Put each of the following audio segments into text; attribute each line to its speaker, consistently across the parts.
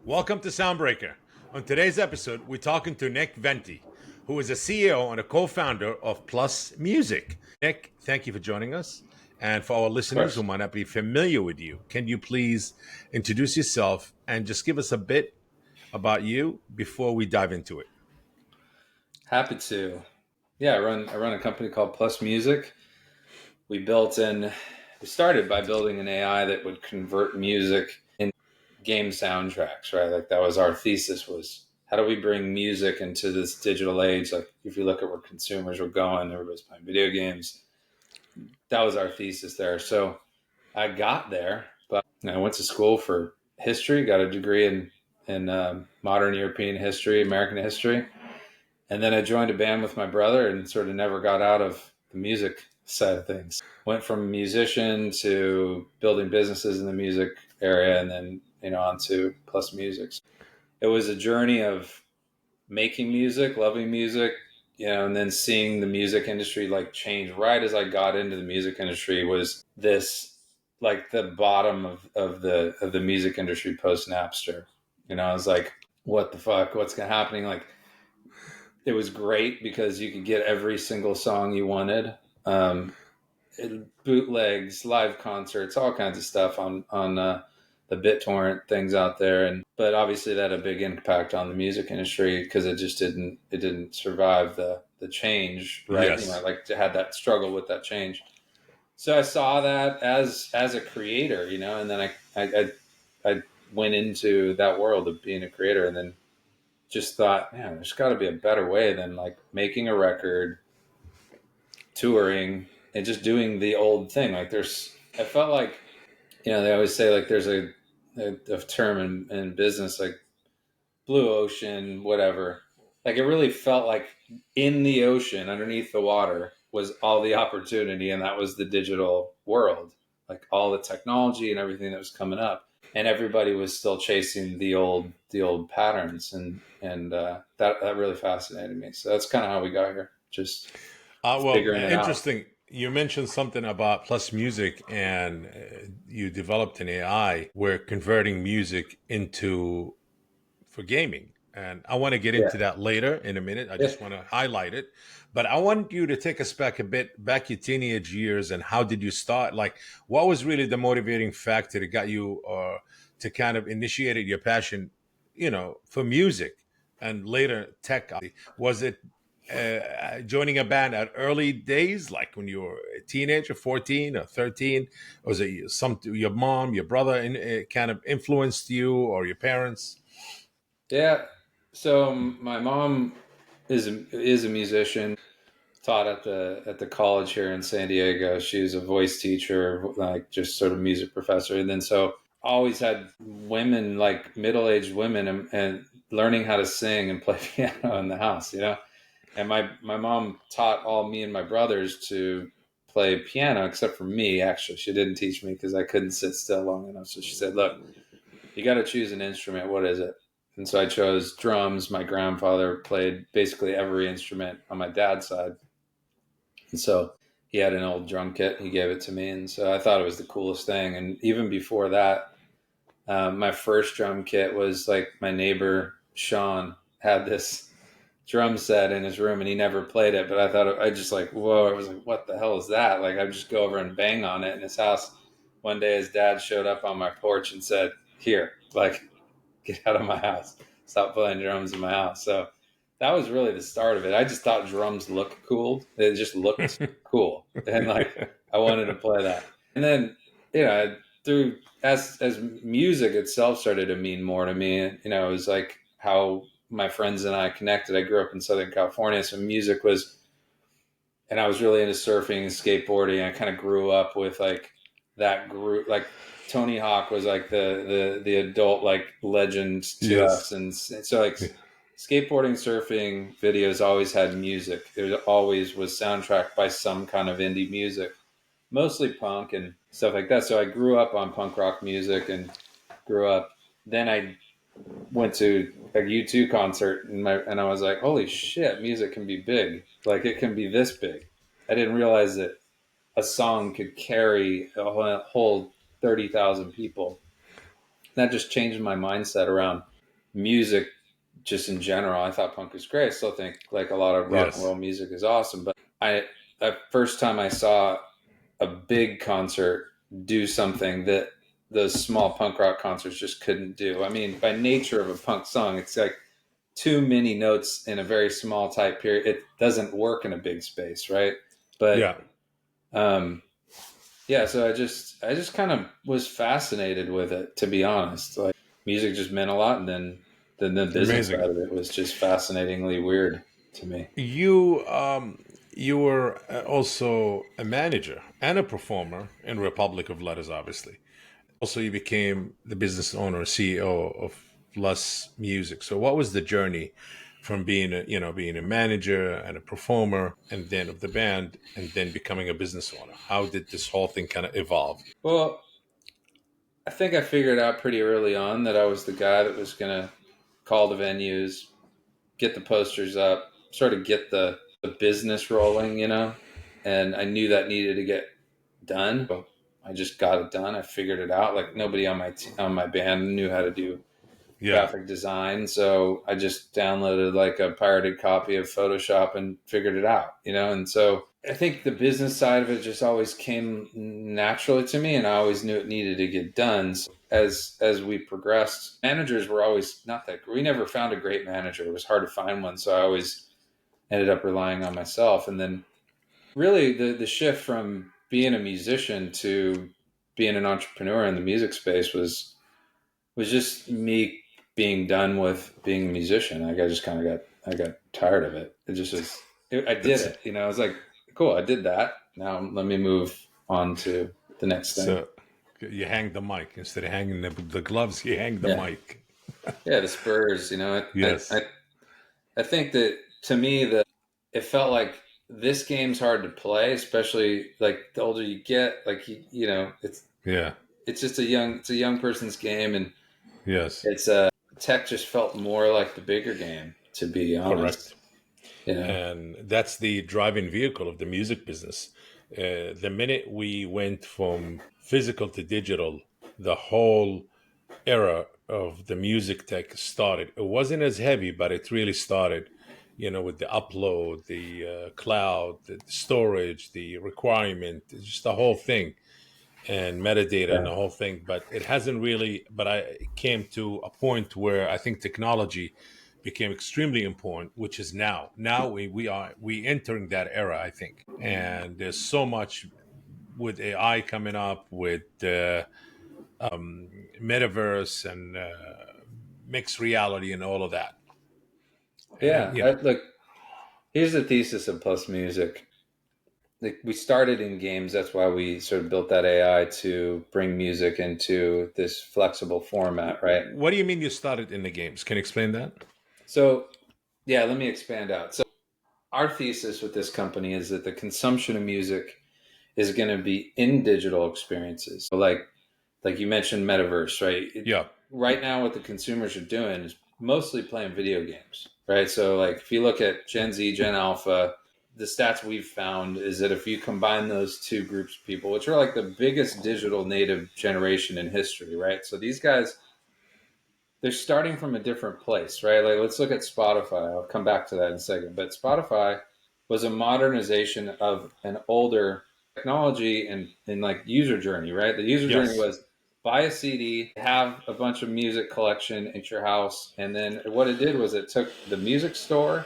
Speaker 1: Welcome to Soundbreaker. On today's episode, we're talking to Nick Venti, who is a CEO and a co-founder of PlusMusic. Nick, thank you for joining us. And for our
Speaker 2: Of
Speaker 1: listeners who
Speaker 2: course.
Speaker 1: might not be familiar with you, can you please introduce yourself and just give us a bit about you before we dive into it?
Speaker 2: Happy to. Yeah, I run a company called PlusMusic. We built in we started by building an AI that would convert music in game soundtracks, right? Like that was our thesis was how do we bring music into this digital age? Like if you look at where consumers were going, everybody's playing video games. That was our thesis there. So I got there, but I went to school for history, got a degree in modern European history, American history. And then I joined a band with my brother and sort of never got out of the music side of things. Went from musician to building businesses in the music area and then, on to PlusMusic. It was a journey of making music, loving music, and then seeing the music industry like change right as I got into the music industry was this like the bottom of the music industry post Napster. I was like, what the fuck? What's happening? Like it was great because you could get every single song you wanted. Um, Bootlegs, live concerts, all kinds of stuff on the BitTorrent things out there, but obviously that had a big impact on the music industry because it didn't survive the change, right?
Speaker 1: Yes.
Speaker 2: Like to had that struggle with that change. So I saw that as a creator, and then I went into that world of being a creator, and then just thought, man, there's got to be a better way than like making a record, touring, and just doing the old thing. Like I felt like, they always say like there's a term in business like blue ocean, whatever. Like it really felt like in the ocean, underneath the water, was all the opportunity, and that was the digital world, like all the technology and everything that was coming up, and everybody was still chasing the old patterns, and that really fascinated me. So that's kind of how we got here, just figuring it out.
Speaker 1: Interesting. You mentioned something about Plus Music, and you developed an AI where converting music into for gaming. And I want to get
Speaker 2: Yeah,
Speaker 1: into that later in a minute. I
Speaker 2: yeah.
Speaker 1: just want to highlight it. But I want you to take us back a bit, back your teenage years, and how did you start? Like, what was really the motivating factor that got you to kind of initiated your passion, for music and later tech? Was it joining a band at early days, like when you were a teenager, 14 or 13? Or was it your mom, your brother kind of influenced you, or your parents?
Speaker 2: Yeah. So my mom is a musician. Taught at the college here in San Diego. She was a voice teacher, like just sort of music professor, and then so always had women, like middle-aged women, and learning how to sing and play piano in the house. And my mom taught all me and my brothers to play piano, except for me. Actually, she didn't teach me because I couldn't sit still long enough. So she said, "Look, you got to choose an instrument. What is it?" And so I chose drums. My grandfather played basically every instrument on my dad's side. And so he had an old drum kit. He gave it to me. And so I thought it was the coolest thing. And even before that, my first drum kit was like my neighbor, Sean, had this drum set in his room and he never played it. But I thought, I just like, whoa, I was like, what the hell is that? Like, I just go over and bang on it in his house. One day his dad showed up on my porch and said, here, like, get out of my house. Stop playing drums in my house. So that was really the start of it. I just thought drums looked cool. They just looked cool. And like I wanted to play that. And then, through as music itself started to mean more to me, it was like how my friends and I connected. I grew up in Southern California, so music was, and I was really into surfing and skateboarding. I kind of grew up with like that group, like Tony Hawk was like the adult like legend to
Speaker 1: Yes.
Speaker 2: us, and so like skateboarding, surfing videos always had music. It always was soundtracked by some kind of indie music, mostly punk and stuff like that. So I grew up on punk rock music and grew up. Then I went to a U2 concert and I was like, holy shit, music can be big. Like it can be this big. I didn't realize that a song could carry a whole 30,000 people. That just changed my mindset around music just in general. I thought punk was great. I still think like a lot of rock and
Speaker 1: Yes.
Speaker 2: roll music is awesome. But the first time I saw a big concert do something that those small punk rock concerts just couldn't do. I mean, by nature of a punk song, it's like too many notes in a very small tight period. It doesn't work in a big space, right? But
Speaker 1: Yeah.
Speaker 2: um, yeah, so I just kind of was fascinated with it, to be honest. Like music just meant a lot, and then the business
Speaker 1: Amazing.
Speaker 2: side of it was just fascinatingly weird to me.
Speaker 1: You were also a manager and a performer in Republic of Letters, obviously. Also, you became the business owner, CEO of Plus Music. So, what was the journey from being a manager and a performer, and then of the band, and then becoming a business owner? How did this whole thing kind of evolve?
Speaker 2: Well, I think I figured out pretty early on that I was the guy that was gonna call the venues, get the posters up, sort of get the business rolling, And I knew that needed to get done. So I just got it done. I figured it out. Like nobody on on my band knew how to do
Speaker 1: Yeah,
Speaker 2: graphic design, so I just downloaded like a pirated copy of Photoshop and figured it out, And so I think the business side of it just always came naturally to me, and I always knew it needed to get done. So as we progressed, managers were always not that. We never found a great manager. It was hard to find one, so I always ended up relying on myself. And then really the shift from being a musician to being an entrepreneur in the music space was just me being done with being a musician. Like I got tired of it. It just was. I did
Speaker 1: that's
Speaker 2: it. I was like, cool. I did that. Now let me move on to the next thing.
Speaker 1: so. You hang the mic instead of hanging the gloves. You hang the
Speaker 2: Yeah,
Speaker 1: mic.
Speaker 2: yeah. The Spurs.
Speaker 1: Yes.
Speaker 2: I think that to me that it felt like this game's hard to play, especially like the older you get. Like
Speaker 1: Yeah.
Speaker 2: it's just it's a young person's game, and
Speaker 1: Yes.
Speaker 2: it's tech just felt more like the bigger game, to be honest.
Speaker 1: Correct.
Speaker 2: You know,
Speaker 1: And that's the driving vehicle of the music business. The minute we went from physical to digital, the whole era of the music tech started. It wasn't as heavy, but it really started, with the upload, the cloud, the storage, the requirement, just the whole thing, and metadata and
Speaker 2: yeah,
Speaker 1: the whole thing. But it hasn't really, but I came to a point where I think technology became extremely important, which is now. Now we entering that era, I think. And there's so much with AI coming up, with metaverse and mixed reality and all of that. And
Speaker 2: yeah. Look, here's the thesis of Plus Music. Like we started in games. That's why we sort of built that AI to bring music into this flexible format, right?
Speaker 1: what do you mean you started in the games? Can you explain that?
Speaker 2: So, yeah, let me expand out. So, our thesis with this company is that the consumption of music is going to be in digital experiences. So like you mentioned metaverse, right?
Speaker 1: Yeah.
Speaker 2: Right now what the consumers are doing is mostly playing video games, right? So like if you look at Gen Z, Gen Alpha, the stats we've found is that if you combine those two groups of people, which are like the biggest digital native generation in history, right? So these guys, they're starting from a different place, right? Like let's look at Spotify. I'll come back to that in a second. But Spotify was a modernization of an older technology and like user journey, right? The user journey
Speaker 1: Yes.
Speaker 2: was buy a CD, have a bunch of music collection at your house, and then what it did was it took the music store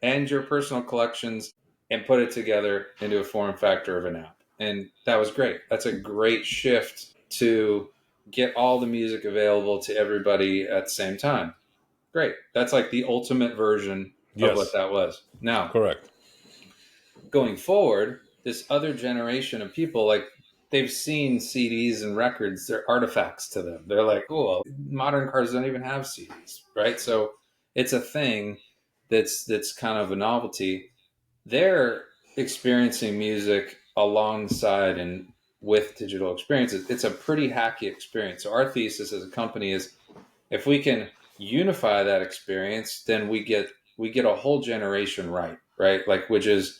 Speaker 2: and your personal collections and put it together into a form factor of an app. And that was great. That's a great shift to get all the music available to everybody at the same time. Great. That's like the ultimate version of what
Speaker 1: Yes.
Speaker 2: that was. Now,
Speaker 1: Correct.
Speaker 2: going forward, this other generation of people, like they've seen CDs and records, they're artifacts to them. They're like, cool, modern cars don't even have CDs, right? So it's a thing that's kind of a novelty. They're experiencing music alongside and with digital experiences. It's a pretty hacky experience. So our thesis as a company is if we can unify that experience, then we get a whole generation right, right? Like which is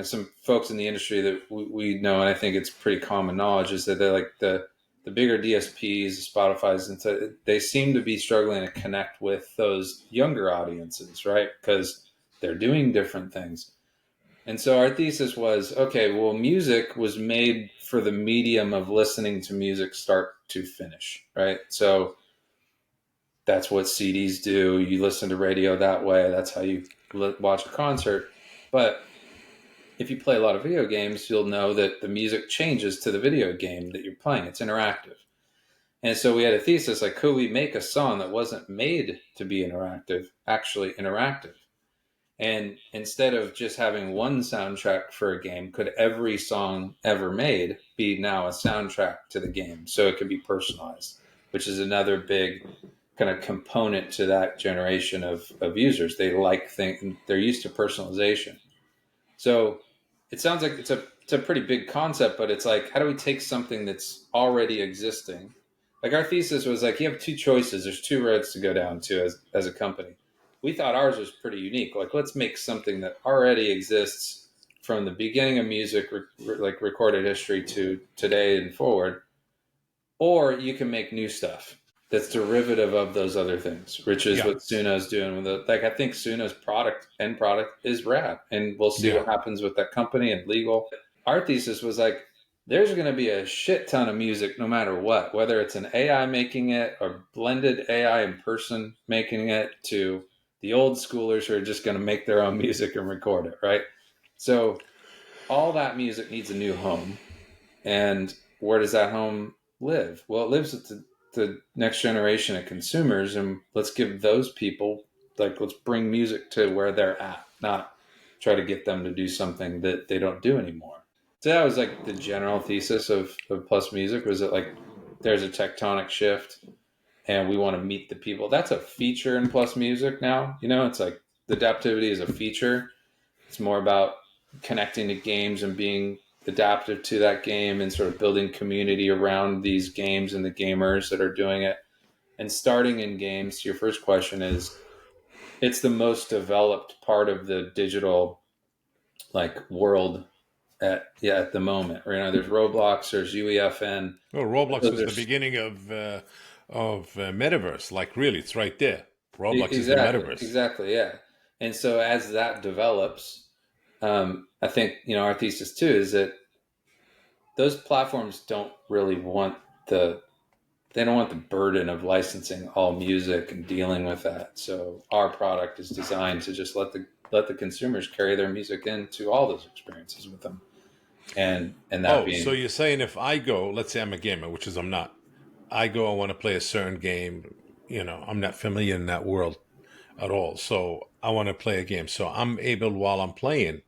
Speaker 2: some folks in the industry that we know, and I think it's pretty common knowledge, is that they're like the bigger DSPs, Spotify's, and so they seem to be struggling to connect with those younger audiences, right? Because they're doing different things. And so our thesis was, okay, well, music was made for the medium of listening to music start to finish, right? So that's what CDs do. You listen to radio that way. That's how you watch a concert. But if you play a lot of video games, you'll know that the music changes to the video game that you're playing. It's interactive. And so we had a thesis like, could we make a song that wasn't made to be interactive, actually interactive? And instead of just having one soundtrack for a game, could every song ever made be now a soundtrack to the game? So it could be personalized, which is another big kind of component to that generation of users. They like things, they're used to personalization. So it sounds like it's a pretty big concept, but it's like, how do we take something that's already existing? Like our thesis was like, you have two choices. There's two roads to go down to as a company. We thought ours was pretty unique. Like, let's make something that already exists from the beginning of music, like recorded history to today and forward, or you can make new stuff that's derivative of those other things, which is
Speaker 1: Yeah,
Speaker 2: what Suno's doing with it. Like I think Suno's end product is rad, and we'll see
Speaker 1: yeah.
Speaker 2: what happens with that company and legal. Our thesis was like, there's going to be a shit ton of music no matter what, whether it's an AI making it or blended AI in person making it to the old schoolers who are just going to make their own music and record it, right? So all that music needs a new home. And where does that home live? Well, it lives with the next generation of consumers, and let's give those people, like, let's bring music to where they're at, not try to get them to do something that they don't do anymore. So that was like the general thesis of Plus Music, was that like there's a tectonic shift and we want to meet the people. That's a feature in Plus Music now. You know, it's like the adaptivity is a feature. It's more about connecting to games and being adaptive to that game and sort of building community around these games and the gamers that are doing it. And starting in games, your first question is, it's the most developed part of the digital like world at the moment. You know, there's Roblox, there's UEFN.
Speaker 1: Well, Roblox
Speaker 2: Those
Speaker 1: was
Speaker 2: are
Speaker 1: the beginning of metaverse. Like, really, it's right there. Roblox is the
Speaker 2: exactly,
Speaker 1: metaverse.
Speaker 2: exactly, yeah. And so as that develops, I think our thesis too is that those platforms don't really want the they don't want the burden of licensing all music and dealing with that. So our product is designed to just let the consumers carry their music into all those experiences with them, and that
Speaker 1: Oh, so
Speaker 2: being
Speaker 1: you're saying if I go, let's say I'm a gamer, which is I'm not. I go, I want to play a certain game. I'm not familiar in that world at all. So I want to play a game. So I'm able, while I'm playing,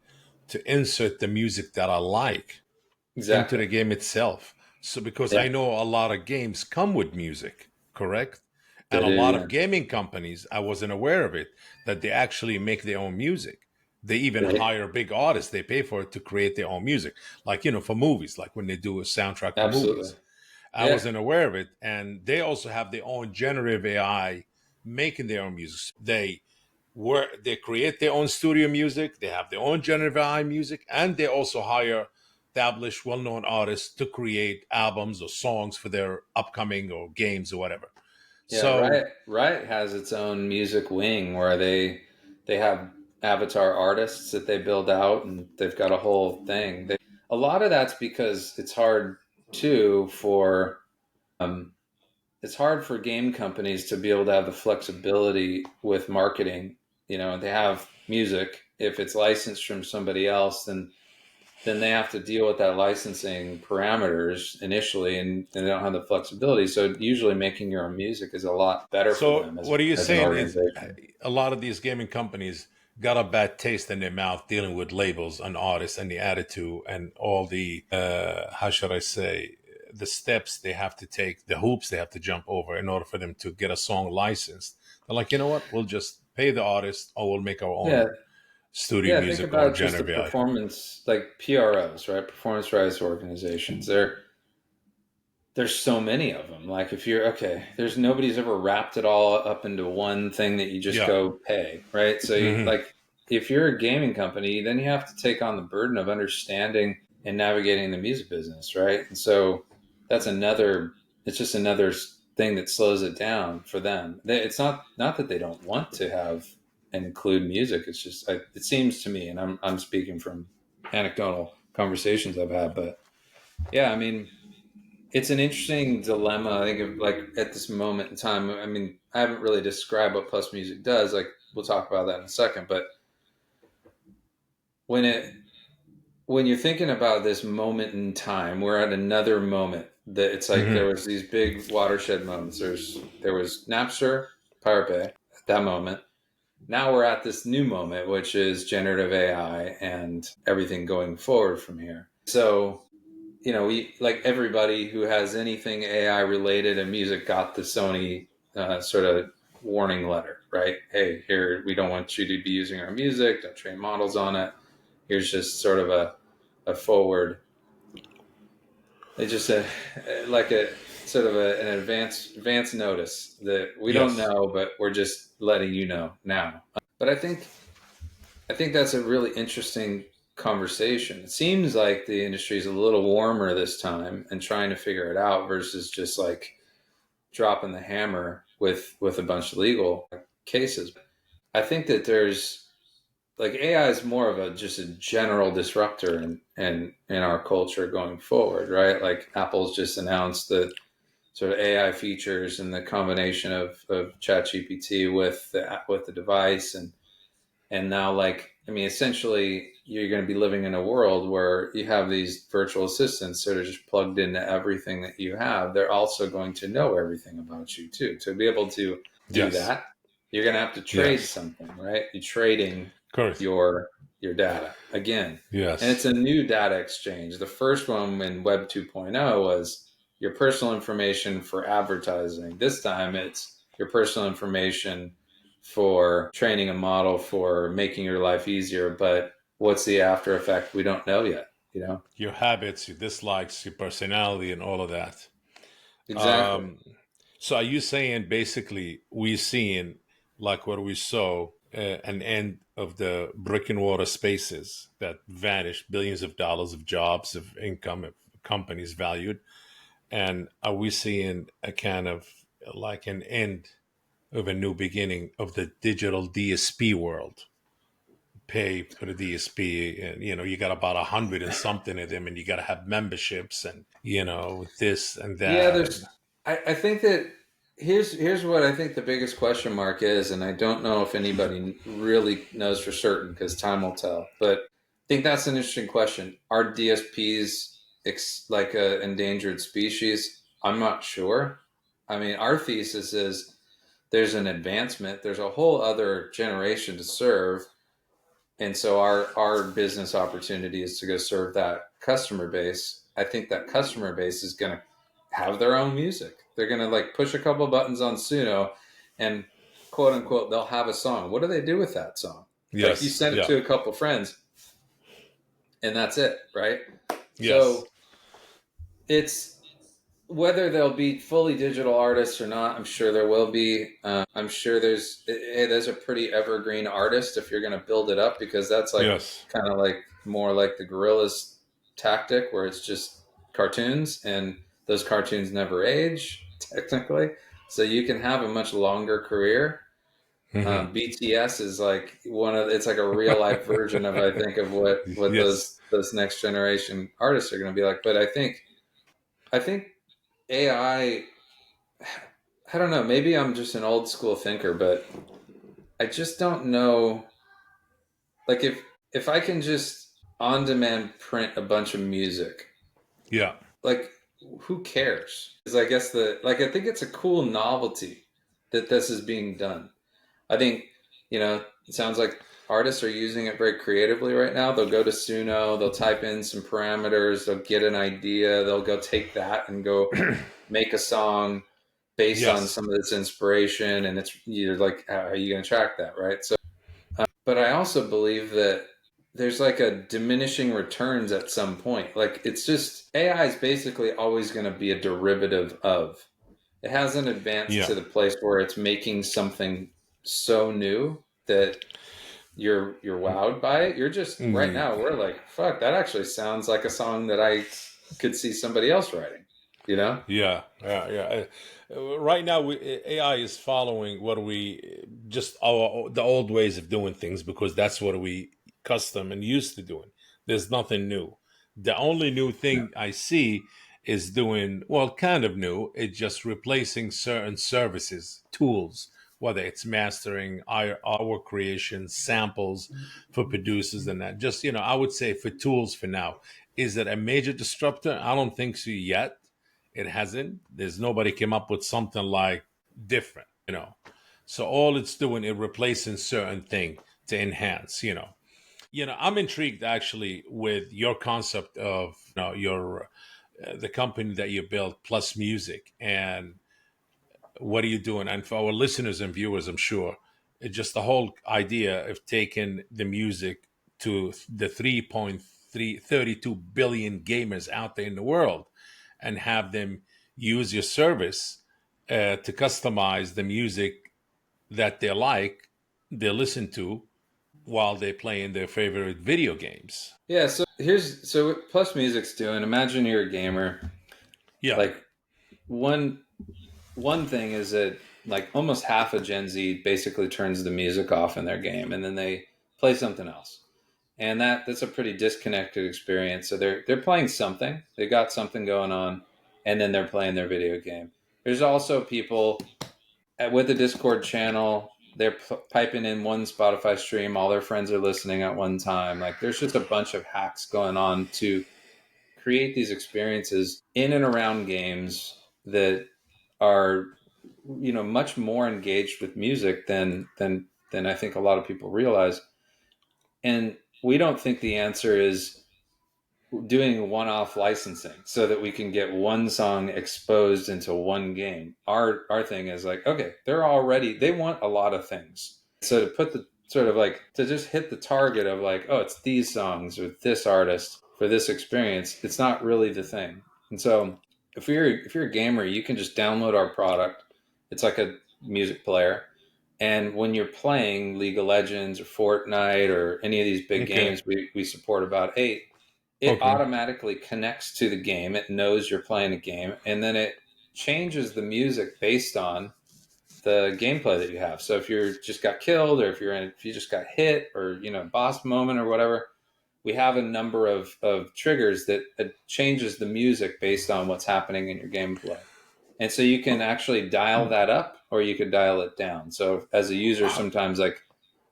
Speaker 1: to insert the music that I like into
Speaker 2: exactly,
Speaker 1: the game itself. So because
Speaker 2: yeah,
Speaker 1: I know a lot of games come with music, correct?
Speaker 2: they
Speaker 1: And a
Speaker 2: do,
Speaker 1: lot
Speaker 2: yeah,
Speaker 1: of gaming companies, I wasn't aware of it, that they actually make their own music. They even
Speaker 2: they,
Speaker 1: hire big artists, they pay for it to create their own music. Like, for movies, like when they do a soundtrack for
Speaker 2: absolutely,
Speaker 1: movies. I
Speaker 2: yeah,
Speaker 1: wasn't aware of it. And they also have their own generative AI making their own music. They create their own studio music, they have their own generative AI music, and they also hire established, well-known artists to create albums or songs for their upcoming or games or whatever.
Speaker 2: yeah.
Speaker 1: So,
Speaker 2: Riot has its own music wing where they have avatar artists that they build out, and they've got a whole thing. A lot of that's because too for um, it's hard for game companies to be able to have the flexibility with marketing. They have music. If it's licensed from somebody else, then they have to deal with that licensing parameters initially, and they don't have the flexibility. So usually making your own music is a lot better for
Speaker 1: so
Speaker 2: them
Speaker 1: what are you
Speaker 2: as an
Speaker 1: saying is
Speaker 2: organization.
Speaker 1: a lot of these gaming companies got a bad taste in their mouth dealing with labels and artists and the attitude and all the how should I say, the steps they have to take, the hoops they have to jump over in order for them to get a song licensed. They're like, you know what, we'll just pay the artist or we'll make our
Speaker 2: Yeah,
Speaker 1: own studio
Speaker 2: yeah. Think
Speaker 1: music or
Speaker 2: about just the
Speaker 1: generative AI.
Speaker 2: performance, like PROs, right? Performance rights organizations. There's so many of them. Like if you're okay, there's nobody's ever wrapped it all up into one thing that you just
Speaker 1: Yeah.
Speaker 2: go pay, right? So
Speaker 1: Hmm.
Speaker 2: if you're a gaming company, then you have to take on the burden of understanding and navigating the music business, right? And so that's another. It's just another thing that slows it down for them. It's not that they don't want to have and include music. It's just it seems to me, and I'm speaking from anecdotal conversations I've had, but yeah, I mean, it's an interesting dilemma. I think of like at this moment in time. I mean, I haven't really described what Plus Music does. Like we'll talk about that in a second, but when it when you're thinking about this moment in time, we're at another moment that it's like there
Speaker 1: Hmm.
Speaker 2: was these big watershed moments. There was Napster, Pirate Bay at that moment. Now we're at this new moment, which is generative AI and everything going forward from here. So, we like everybody who has anything AI related and music got the Sony sort of warning letter, right? Hey, here we don't want you to be using our music. Don't train models on it. Here's just sort of a forward. It's just a like a sort of an advance notice that we don't
Speaker 1: Yes.
Speaker 2: know, but we're just letting you know now. But I think that's a really interesting conversation. It seems like the industry is a little warmer this time and trying to figure it out versus just like dropping the hammer with a bunch of legal cases. I think that there's like AI is more of a just a general disruptor in our culture going forward, right? Like Apple's just announced the sort of AI features and the combination of ChatGPT with the device and now like I mean essentially you're going to be living in a world where you have these virtual assistants that are just plugged into everything that you have. They're also going to know everything about you too. To be able to do
Speaker 1: Yes.
Speaker 2: that, you're going to have to trade
Speaker 1: Yes.
Speaker 2: something, right? You're trading
Speaker 1: Correct.
Speaker 2: your data again. And it's
Speaker 1: Yes.
Speaker 2: a new data exchange. The first one in Web 2.0 was your personal information for advertising. This time it's your personal information for training a model for making your life easier, but what's the after effect? We don't know yet, you know?
Speaker 1: Your habits, your dislikes, your personality, and all of that.
Speaker 2: Exactly.
Speaker 1: Um, so are you saying basically we seeing like what we saw an end of the brick and mortar spaces that vanished, billions of dollars of jobs, of income, of companies valued, and are we seeing a kind of like an end of a new beginning of the digital DSP world? Pay for the DSP, and you got about 100 and something of them, and you got to have memberships, and this and
Speaker 2: Yeah,
Speaker 1: that. And
Speaker 2: I think that here's what I think the biggest question mark is, and I don't know if anybody really knows for certain because time will tell. But I think that's an interesting question. Are DSPs like an endangered species? I'm not sure. I mean, our thesis is there's an advancement. There's a whole other generation to serve, and so our business opportunity is to go serve that customer base. I think that customer base is going to have their own music. They're going to like push a couple buttons on Suno and quote unquote they'll have a song. What do they do with that song? Like you
Speaker 1: yes,
Speaker 2: send it
Speaker 1: yeah,
Speaker 2: to a couple friends and that's it, right?
Speaker 1: yes,
Speaker 2: So it's whether they'll be fully digital artists or not, I'm sure there will be. I'm sure there's a pretty evergreen artist if you're going to build it up because that's like
Speaker 1: yes.
Speaker 2: kind of like more like the gorillas tactic where it's just cartoons and those cartoons never age technically, so you can have a much longer career.
Speaker 1: Hmm.
Speaker 2: BTS is like it's like a real life version of I think of what
Speaker 1: Yes,
Speaker 2: those next generation artists are going to be like. But I think AI, I don't know, maybe I'm just an old school thinker, but I just don't know like if I can just on demand print a bunch of music,
Speaker 1: yeah,
Speaker 2: like who cares? Because I guess I think it's a cool novelty that this is being done. I think, it sounds like artists are using it very creatively right now. They'll go to Suno, they'll type in some parameters, they'll get an idea, they'll go take that and go make a song based on
Speaker 1: yes,
Speaker 2: some of this inspiration. And it's you're like, how are you going to track that, right? So, but I also believe that there's like a diminishing returns at some point. Like it's just AI is basically always going to be a derivative of. It hasn't advanced
Speaker 1: yeah.
Speaker 2: to the place where it's making something so new that you're wowed by it. You're just right
Speaker 1: Mm,
Speaker 2: now we're like, fuck, that actually sounds like a song that I could see somebody else writing. You know?
Speaker 1: Yeah, yeah, yeah. Right now, AI is following what we just our the old ways of doing things because that's what we custom and used to doing. There's nothing new. The only new thing I see is doing well, kind of new. It's just replacing certain services, tools, whether it's mastering, our creation, samples for producers, and that. Just I would say for tools for now. Is it a major disruptor? I don't think so yet. It hasn't. There's nobody came up with something like different. So all it's doing is replacing certain thing to enhance. I'm intrigued actually with your concept of your the company that you built, Plus Music, and what are you doing? And for our listeners and viewers, I'm sure it's just the whole idea of taking the music to the 3.332 billion gamers out there in the world and have them use your service to customize the music that they listen to while they're playing their favorite video games.
Speaker 2: Yeah, so what Plus Music's doing, imagine you're a gamer.
Speaker 1: Yeah.
Speaker 2: Like one one thing is that like almost half of Gen Z basically turns the music off in their game and then they play something else. And that's a pretty disconnected experience. So they're playing something. They got something going on and then they're playing their video game. There's also people with the Discord channel, they're piping in one Spotify stream, all their friends are listening at one time. Like there's just a bunch of hacks going on to create these experiences in and around games that are much more engaged with music than I think a lot of people realize. And we don't think the answer is doing one-off licensing so that we can get one song exposed into one game. Our thing is like, okay, they want a lot of things. So to put the sort of like to just hit the target of like, oh, it's these songs or this artist for this experience, it's not really the thing. And so if you're a gamer, you can just download our product. It's like a music player. And when you're playing League of Legends or Fortnite or any of these big
Speaker 1: Okay.
Speaker 2: games, we support about eight, it
Speaker 1: Okay.
Speaker 2: automatically connects to the game. It knows you're playing a game, and then it changes the music based on the gameplay that you have. So if you're just got killed, or if you just got hit, or boss moment or whatever, we have a number of triggers that changes the music based on what's happening in your gameplay. And so you can actually dial that up or you could dial it down. So as a user, sometimes like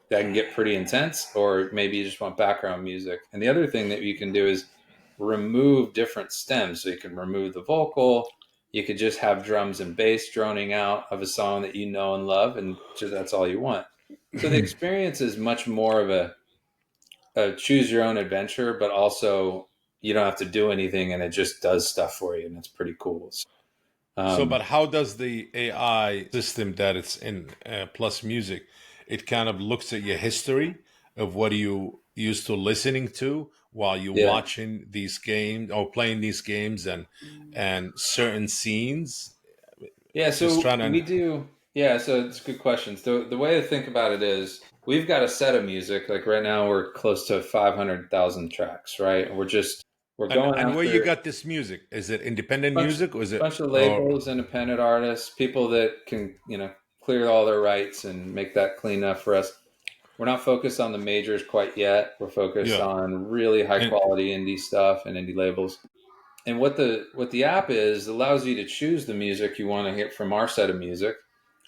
Speaker 2: that can get pretty intense, or maybe you just want background music. And the other thing that you can do is remove different stems. So you can remove the vocal. You could just have drums and bass droning out of a song that you know and love, and just, that's all you want. So the experience is much more of a choose your own adventure, but also you don't have to do anything, and it just does stuff for you, and it's pretty cool.
Speaker 1: So,
Speaker 2: Um,
Speaker 1: but how does the AI system that it's in Plus Music, it kind of looks at your history of what you used to listening to while you're
Speaker 2: yeah,
Speaker 1: watching these games or playing these games and certain scenes.
Speaker 2: yeah.
Speaker 1: Just
Speaker 2: So
Speaker 1: trying
Speaker 2: we
Speaker 1: to.
Speaker 2: do. Yeah, so it's a good question. So the way to think about it is we've got a set of music. Like right now, we're close to 500,000 tracks. Right, we're
Speaker 1: And
Speaker 2: going
Speaker 1: and where you
Speaker 2: after
Speaker 1: got this music? Is it independent
Speaker 2: bunch
Speaker 1: music or is it
Speaker 2: bunch of
Speaker 1: or
Speaker 2: labels, independent artists, people that can clear all their rights and make that clean enough for us. We're not focused on the majors quite yet. We're focused
Speaker 1: yeah?
Speaker 2: on really high
Speaker 1: And
Speaker 2: quality indie stuff and indie labels. And what the app is allows you to choose the music you want to hear from our set of music,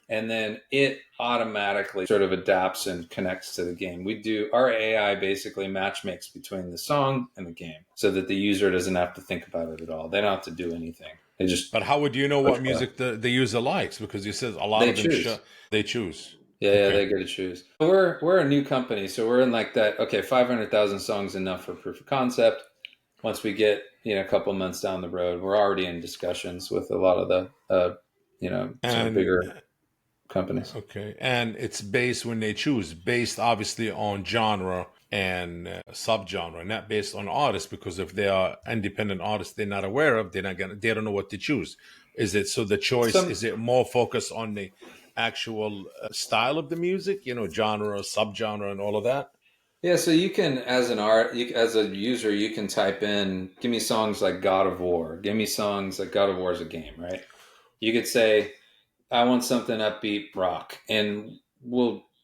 Speaker 2: and then it automatically sort of adapts and connects to the game. We do our AI basically match makes between the song and the game, so that the user doesn't have to think about it at all. They don't have to do anything. They just
Speaker 1: but how would you know
Speaker 2: push
Speaker 1: what
Speaker 2: play.
Speaker 1: music the user likes? Because you said a lot
Speaker 2: They
Speaker 1: of them
Speaker 2: choose.
Speaker 1: they choose.
Speaker 2: Yeah,
Speaker 1: Okay.
Speaker 2: they get to choose. We're a new company, so we're in like that. Okay, 500,000 songs enough for proof of concept. Once we get a couple months down the road, we're already in discussions with a lot of the sort of
Speaker 1: And
Speaker 2: bigger companies.
Speaker 1: okay, and it's based when they choose, based obviously on genre and subgenre, not based on artists. Because if they are independent artists, they're not aware of, they don't know what to choose. Is it so the choice
Speaker 2: Some
Speaker 1: is it more focused on the actual style of the music, genre, subgenre, and all of that?
Speaker 2: Yeah, so you can, as an art, as a user, you can type in, give me songs like God of War. Give me songs like God of War is a game, right? You could say, I want something upbeat rock. And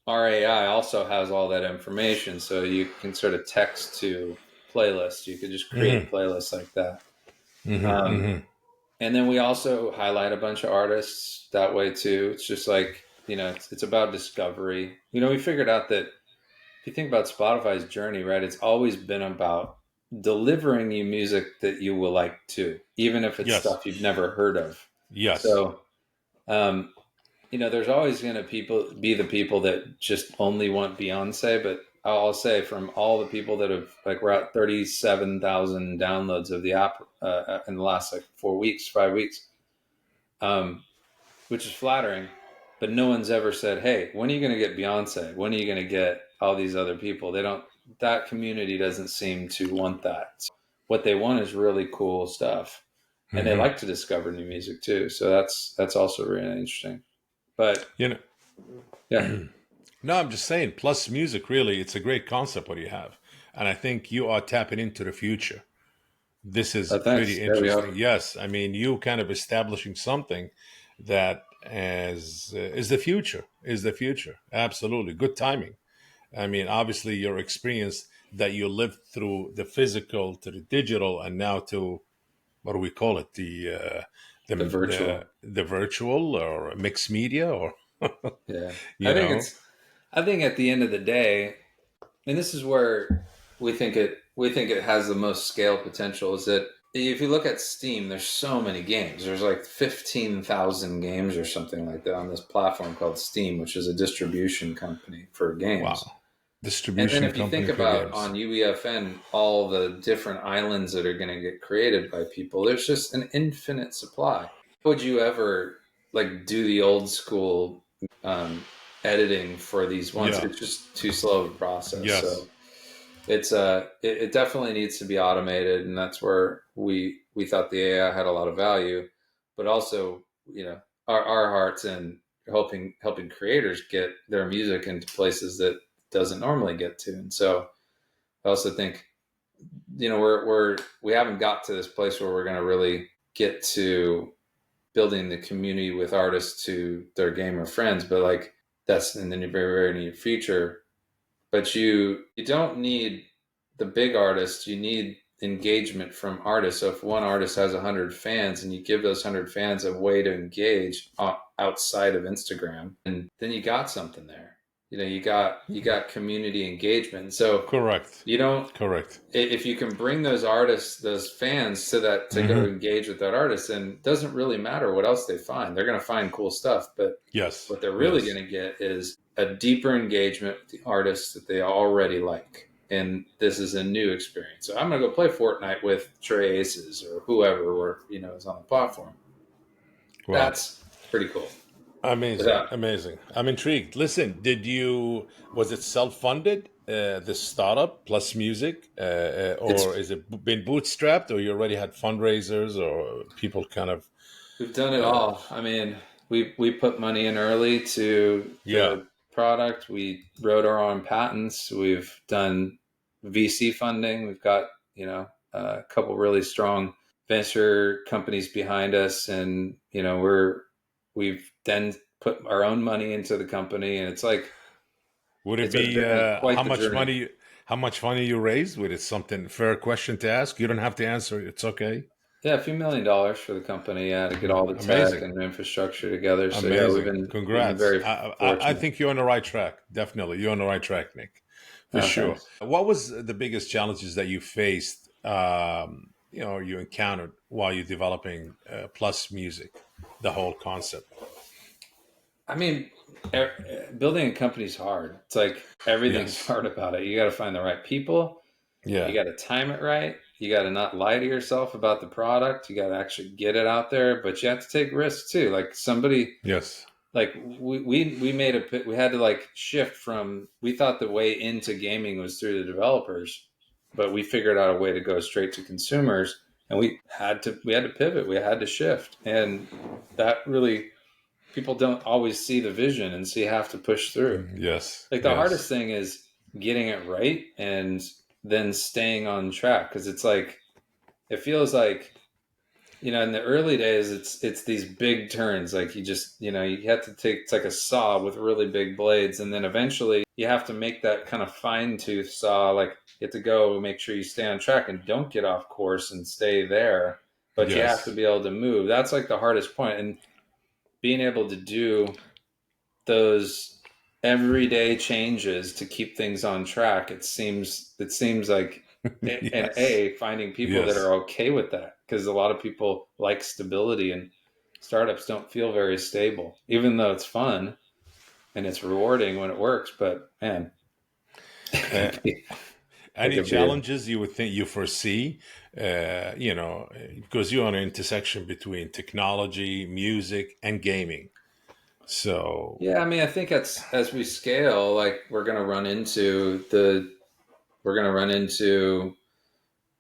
Speaker 2: our AI also has all that information. So you can sort of text to playlists. You could just create
Speaker 1: Hmm.
Speaker 2: playlists like that.
Speaker 1: Hmm.
Speaker 2: Um,
Speaker 1: Hmm.
Speaker 2: and then we also highlight a bunch of artists that way too. It's just like, it's about discovery. We figured out that if you think about Spotify's journey, right, it's always been about delivering you music that you will like too, even if it's
Speaker 1: Yes.
Speaker 2: stuff you've never heard of.
Speaker 1: Yes.
Speaker 2: So, um, there's always going to be the people that just only want Beyonce, but I'll say from all the people that have, like, we're at 37,000 downloads of the app in the last like 4 weeks, 5 weeks, um, which is flattering. But no one's ever said, "Hey, when are you going to get Beyonce? When are you going to get all these other people?" They don't. That community doesn't seem to want that. So what they want is really cool stuff, and they
Speaker 1: Hmm.
Speaker 2: like to discover new music too. So that's also really interesting. But
Speaker 1: You
Speaker 2: yeah,
Speaker 1: know, no, I'm just saying, plus music, really, it's a great concept what you have. And I think you are tapping into the future. This is
Speaker 2: thanks.
Speaker 1: pretty
Speaker 2: Yeah, we
Speaker 1: interesting.
Speaker 2: are.
Speaker 1: Yes, I mean, you kind of establishing something that is the future, is the future. Absolutely. Good timing. I mean, obviously, your experience that you lived through the physical to the digital and now to what do we call it?
Speaker 2: The virtual.
Speaker 1: The virtual or mixed media or,
Speaker 2: Yeah, I
Speaker 1: you
Speaker 2: think
Speaker 1: know,
Speaker 2: it's. I think at the end of the day, and this is where we think it has the most scale potential, is that if you look at Steam, there's so many games. There's like 15,000 games or something like that on this platform called Steam, which is a distribution company for games.
Speaker 1: wow,
Speaker 2: And then
Speaker 1: distribution
Speaker 2: if you think
Speaker 1: company for
Speaker 2: about
Speaker 1: games.
Speaker 2: on UEFN all the different islands that are going to get created by people, there's just an infinite supply. Would you ever like do the old school um, editing for these ones?
Speaker 1: Yeah.
Speaker 2: It's just too slow of a process.
Speaker 1: Yes.
Speaker 2: So it definitely needs to be automated, and that's where we thought the AI had a lot of value, but also our hearts in helping creators get their music into places that doesn't normally get to. And so I also think we haven't got to this place where we're going to really get to building the community with artists to their gamer friends, but like that's in the very, very near future. But you don't need the big artists. You need engagement from artists. So if one artist has 100 fans and you give those 100 fans a way to engage outside of Instagram, and then you got something there. You got community engagement. So
Speaker 1: Correct.
Speaker 2: you don't
Speaker 1: Correct.
Speaker 2: if you can bring those artists, those fans, to that, to go
Speaker 1: Hmm.
Speaker 2: engage with that artist, then it doesn't really matter what else they find. They're going to find cool stuff, but
Speaker 1: Yes.
Speaker 2: what they're really going
Speaker 1: Yes.
Speaker 2: to get is a deeper engagement with the artists that they already like. And this is a new experience. So I'm going to go play Fortnite with Trey Aces or whoever, or is on the platform.
Speaker 1: Wow.
Speaker 2: That's pretty cool.
Speaker 1: Amazing.
Speaker 2: Without
Speaker 1: Amazing. I'm intrigued. Listen, was it self-funded, this startup plus music, or
Speaker 2: it's
Speaker 1: is it been bootstrapped, or you already had fundraisers or people kind of,
Speaker 2: We've done it
Speaker 1: uh,
Speaker 2: all. I mean, we put money in early to
Speaker 1: yeah.
Speaker 2: the product. We wrote our own patents. We've done VC funding. We've got a couple really strong venture companies behind us, and we've then put our own money into the company, and it's like
Speaker 1: Would it
Speaker 2: it's
Speaker 1: be
Speaker 2: been quite
Speaker 1: how
Speaker 2: the
Speaker 1: much
Speaker 2: journey.
Speaker 1: money? How much money you raised? Would it something fair question to ask? You don't have to answer. It's okay.
Speaker 2: Yeah, a few $1 million for the company, yeah, to get all the tech
Speaker 1: Amazing.
Speaker 2: and infrastructure together. So yeah, we've
Speaker 1: Amazing.
Speaker 2: been we've been
Speaker 1: Congrats.
Speaker 2: very
Speaker 1: I
Speaker 2: fortunate.
Speaker 1: think you're on the right track. Definitely. You're on the right track, Nick. For
Speaker 2: Oh,
Speaker 1: sure.
Speaker 2: thanks.
Speaker 1: What was the biggest challenges that you faced, you encountered while you're developing Plus Music, the whole concept?
Speaker 2: I mean, building a company is hard. It's like everything's
Speaker 1: Yes.
Speaker 2: hard about it. You got to find the right people. You
Speaker 1: Yeah.
Speaker 2: got to time it right. You got to not lie to yourself about the product. You got to actually get it out there, but you have to take risks too. Like somebody,
Speaker 1: Yes.
Speaker 2: like we made we had to like shift from, we thought the way into gaming was through the developers, but we figured out a way to go straight to consumers, and we had to pivot. We had to shift, and that really, people don't always see the vision, and so you have to push through.
Speaker 1: Yes.
Speaker 2: Like the hardest
Speaker 1: Yes.
Speaker 2: thing is getting it right and then staying on track. Because it's like, it feels like, in the early days, it's these big turns. Like you just, you have to take, it's like a saw with really big blades, and then eventually you have to make that kind of fine tooth saw. Like you have to go make sure you stay on track and don't get off course and stay there. But you have to
Speaker 1: Yes.
Speaker 2: be able to move. That's like the hardest point, and being able to do those everyday changes to keep things on track. It seems like, and
Speaker 1: Yes.
Speaker 2: finding people that
Speaker 1: Yes.
Speaker 2: are okay with that, because a lot of people like stability, and startups don't feel very stable, even though it's fun and it's rewarding when it works. But man, it
Speaker 1: Uh,
Speaker 2: could be, it
Speaker 1: any
Speaker 2: could be
Speaker 1: challenges you would think you foresee? Because you're on an intersection between technology, music, and gaming. So
Speaker 2: yeah. I mean, I think as we scale, like we're gonna run into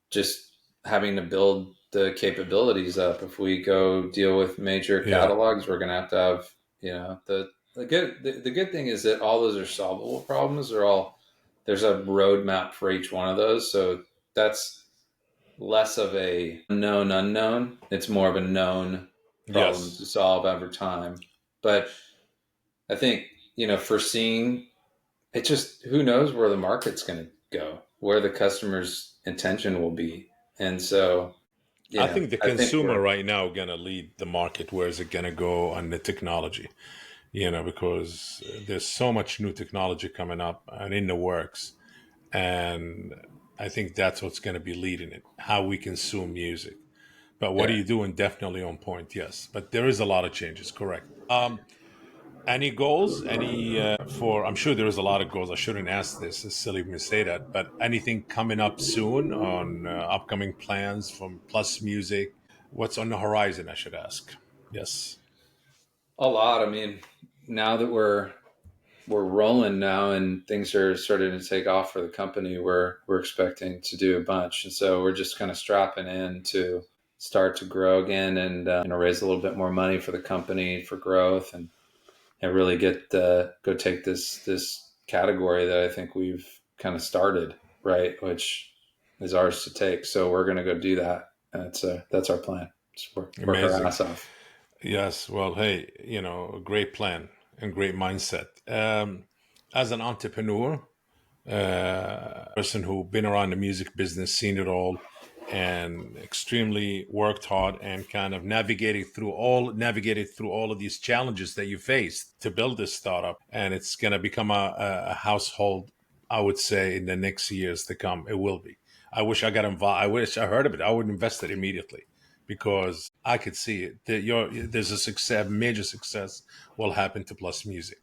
Speaker 2: just having to build the capabilities up. If we go deal with major
Speaker 1: yeah,
Speaker 2: catalogs, we're going to have, the good thing is that all those are solvable problems. There's a roadmap for each one of those. So that's less of a known unknown. It's more of a known problem
Speaker 1: yes,
Speaker 2: to solve over time. But I think, foreseeing it, just who knows where the market's going to go, where the customer's intention will be. And so,
Speaker 1: I think the
Speaker 2: I think
Speaker 1: consumer
Speaker 2: we're,
Speaker 1: right now gonna lead the market. Where is it gonna go on the technology? Because there's so much new technology coming up and in the works, and I think that's what's gonna be leading it. How we consume music. But what are
Speaker 2: yeah.
Speaker 1: you doing? Definitely on point, yes. But there is a lot of changes, correct. Any goals? I'm sure there is a lot of goals. I shouldn't ask this. It's silly of me to say that. But anything coming up soon on upcoming plans from Plus Music? What's on the horizon, I should ask. Yes.
Speaker 2: A lot. I mean, now that we're rolling now and things are starting to take off for the company, we're expecting to do a bunch. And so we're just kind of strapping in to start to grow again, and raise a little bit more money for the company for growth, and really get go take this category that I think we've kind of started, right, which is ours to take. So we're going to go do that. That's our plan. Just work our
Speaker 1: Amazing.
Speaker 2: ass off.
Speaker 1: Yes. Well, hey, a great plan and great mindset. As an entrepreneur, person who been around the music business, seen it all, and extremely worked hard and kind of navigated through all of these challenges that you faced to build this startup, and it's going to become a household. I would say in the next years to come, it will be. I wish I got involved. I wish I heard of it. I would invest it immediately because I could see it. There's a major success will happen to Plus Music.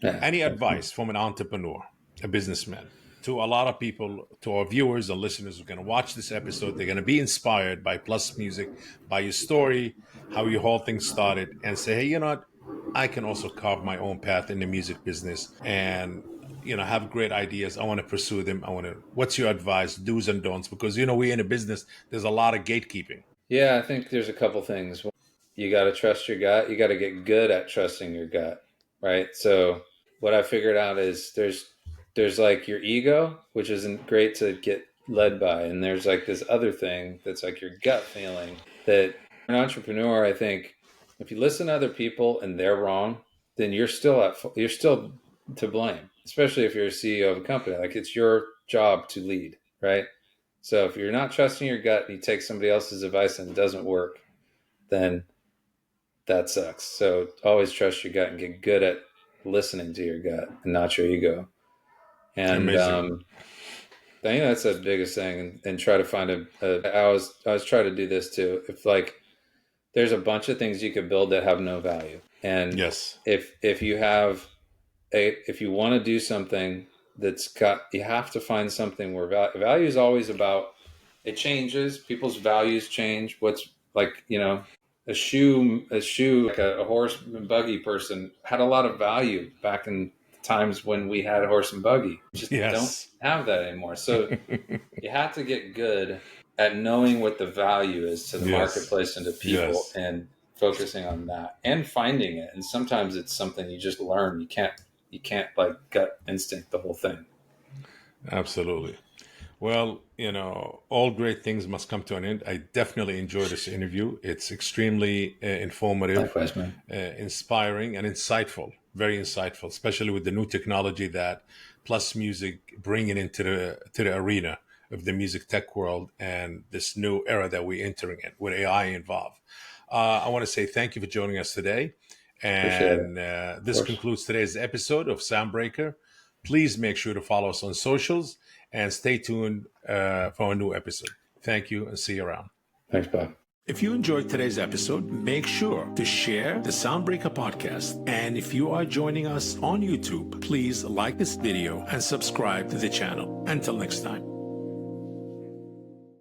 Speaker 2: Yeah.
Speaker 1: Any advice from an entrepreneur, a businessman, to a lot of people, to our viewers and listeners who are going to watch this episode? They're going to be inspired by Plus Music, by your story, how your whole thing started, and say, hey, you know what? I can also carve my own path in the music business and have great ideas. I want to pursue them. What's your advice, do's and don'ts? Because we're in a business, there's a lot of gatekeeping.
Speaker 2: Yeah, I think there's a couple things. You got to trust your gut. You got to get good at trusting your gut, right? So what I figured out is there's like your ego, which isn't great to get led by, and there's like this other thing that's like your gut feeling. That an entrepreneur, I think, if you listen to other people and they're wrong, then you're still to blame, especially if you're a CEO of a company. Like it's your job to lead, right? So if you're not trusting your gut and you take somebody else's advice and it doesn't work, then that sucks. So always trust your gut and get good at listening to your gut and not your ego. And
Speaker 1: Amazing.
Speaker 2: I think that's the biggest thing. And try to find I was trying to do this too. If like there's a bunch of things you could build that have no value, and
Speaker 1: Yes.
Speaker 2: if you have if you want to do something you have to find something where value is always about, it changes, people's values change. What's like, a shoe, like a horse and buggy person had a lot of value back in times when we had a horse and buggy. We just don't
Speaker 1: Yes.
Speaker 2: have that anymore. So you have to get good at knowing what the value is to the
Speaker 1: Yes.
Speaker 2: marketplace and to people,
Speaker 1: Yes.
Speaker 2: and focusing on that and finding it. And sometimes it's something you just learn. You can't like gut instinct the whole thing.
Speaker 1: Absolutely. Well, all great things must come to an end. I definitely enjoyed this interview. It's extremely informative,
Speaker 2: Likewise, man.
Speaker 1: inspiring, and insightful. Very insightful, especially with the new technology that Plus Music bringing into the arena of the music tech world and this new era that we're entering in with AI involved. I want to say thank you for joining us today.
Speaker 2: Appreciate it.
Speaker 1: And
Speaker 2: Of
Speaker 1: this
Speaker 2: course.
Speaker 1: concludes today's episode of Soundbreaker. Please make sure to follow us on socials and stay tuned for a new episode. Thank you and see you around.
Speaker 2: Thanks, Bob.
Speaker 1: If you enjoyed today's episode, make sure to share the Soundbreaker podcast. And if you are joining us on YouTube, please like this video and subscribe to the channel. Until next time.